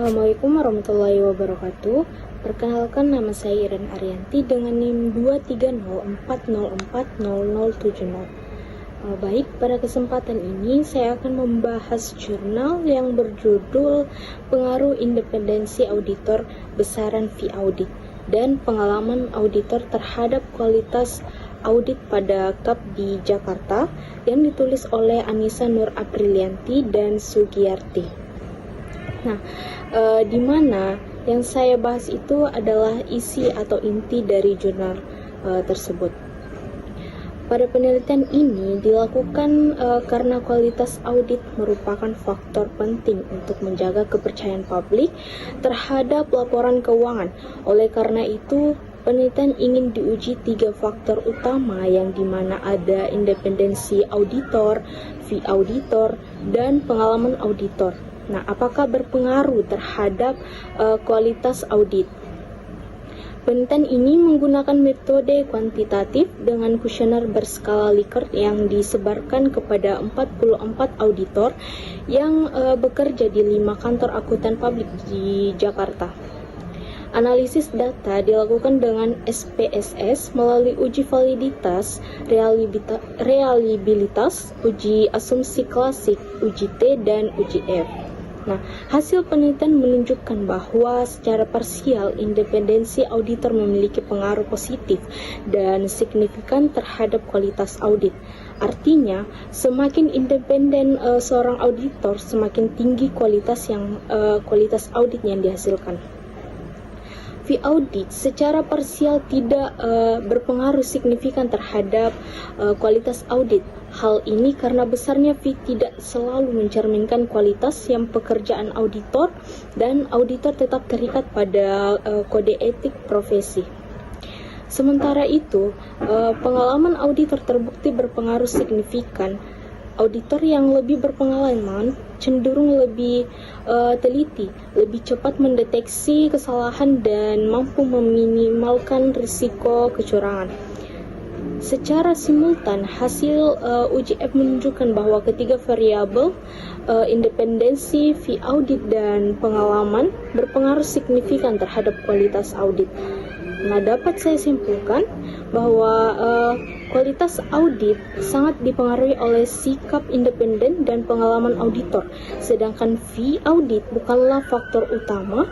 Assalamualaikum warahmatullahi wabarakatuh. Perkenalkan, nama saya Iren Arianti dengan NIM 230404070. Baik, pada kesempatan ini saya akan membahas jurnal yang berjudul Pengaruh Independensi Auditor Besaran Fee Audit dan Pengalaman Auditor Terhadap Kualitas Audit pada KAP di Jakarta, yang ditulis oleh Anissa Nur Aprilianti dan Sugiyarti. Nah, di mana yang saya bahas itu adalah isi atau inti dari jurnal tersebut. Pada penelitian ini dilakukan karena kualitas audit merupakan faktor penting untuk menjaga kepercayaan publik terhadap laporan keuangan. Oleh karena itu, penelitian ingin diuji 3 faktor utama, yang dimana ada independensi auditor, fee auditor, dan pengalaman auditor. Nah, apakah berpengaruh terhadap kualitas audit? Penelitian ini menggunakan metode kuantitatif dengan kuesioner berskala Likert yang disebarkan kepada 44 auditor yang bekerja di 5 kantor akuntan publik di Jakarta. Analisis data dilakukan dengan SPSS melalui uji validitas, reliabilitas, uji asumsi klasik, uji T, dan uji F. Nah, hasil penelitian menunjukkan bahwa secara parsial independensi auditor memiliki pengaruh positif dan signifikan terhadap kualitas audit. Artinya, semakin independen seorang auditor, semakin tinggi kualitas audit yang dihasilkan. Fee audit secara parsial tidak berpengaruh signifikan terhadap kualitas audit. Hal ini karena besarnya fee tidak selalu mencerminkan kualitas yang pekerjaan auditor, dan auditor tetap terikat pada kode etik profesi. Sementara itu, pengalaman auditor terbukti berpengaruh signifikan. Auditor yang lebih berpengalaman cenderung lebih teliti, lebih cepat mendeteksi kesalahan, dan mampu meminimalkan risiko kecurangan. Secara simultan, hasil uji F menunjukkan bahwa ketiga variabel independensi, fee audit, dan pengalaman berpengaruh signifikan terhadap kualitas audit. Nah, dapat saya simpulkan bahwa kualitas audit sangat dipengaruhi oleh sikap independen dan pengalaman auditor, sedangkan fee audit bukanlah faktor utama.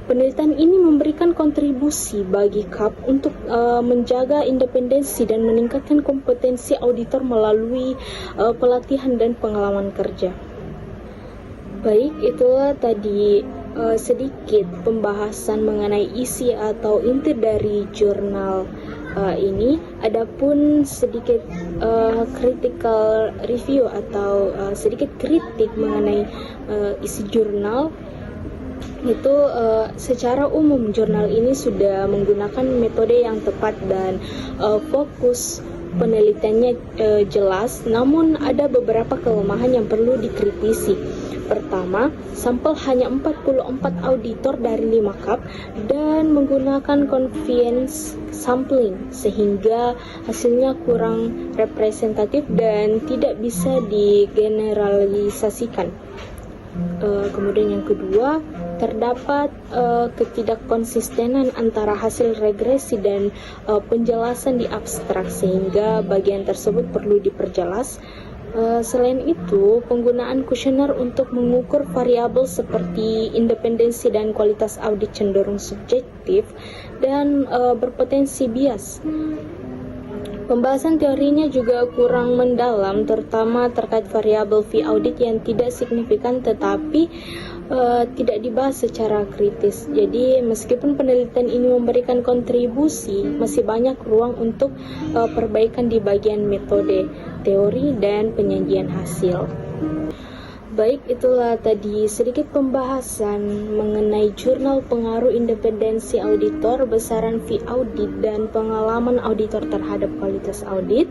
Penelitian ini memberikan kontribusi bagi KAP untuk menjaga independensi dan meningkatkan kompetensi auditor melalui pelatihan dan pengalaman kerja. Baik, itulah tadi sedikit pembahasan mengenai isi atau inti dari jurnal ini. Adapun sedikit critical review atau sedikit kritik mengenai isi jurnal itu, secara umum jurnal ini sudah menggunakan metode yang tepat dan fokus penelitiannya jelas, namun ada beberapa kelemahan yang perlu dikritisi. Pertama, sampel hanya 44 auditor dari 5 KAP dan menggunakan convenience sampling, sehingga hasilnya kurang representatif dan tidak bisa digeneralisasikan. Kemudian yang kedua, terdapat ketidakkonsistenan antara hasil regresi dan penjelasan di abstrak, sehingga bagian tersebut perlu diperjelas. Selain itu, penggunaan kuesioner untuk mengukur variabel seperti independensi dan kualitas audit cenderung subjektif dan berpotensi bias. Pembahasan teorinya juga kurang mendalam, terutama terkait variabel fee audit yang tidak signifikan tetapi tidak dibahas secara kritis. Jadi, meskipun penelitian ini memberikan kontribusi, masih banyak ruang untuk perbaikan di bagian metode, teori, dan penyajian hasil. Baik, itulah tadi sedikit pembahasan mengenai jurnal pengaruh independensi auditor, besaran fee audit, dan pengalaman auditor terhadap kualitas audit.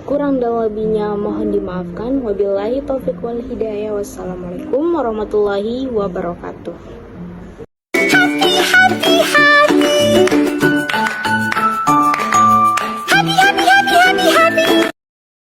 Kurang dan lebihnya mohon dimaafkan. Wabillahi taufiq wal hidayah. Wassalamualaikum warahmatullahi wabarakatuh.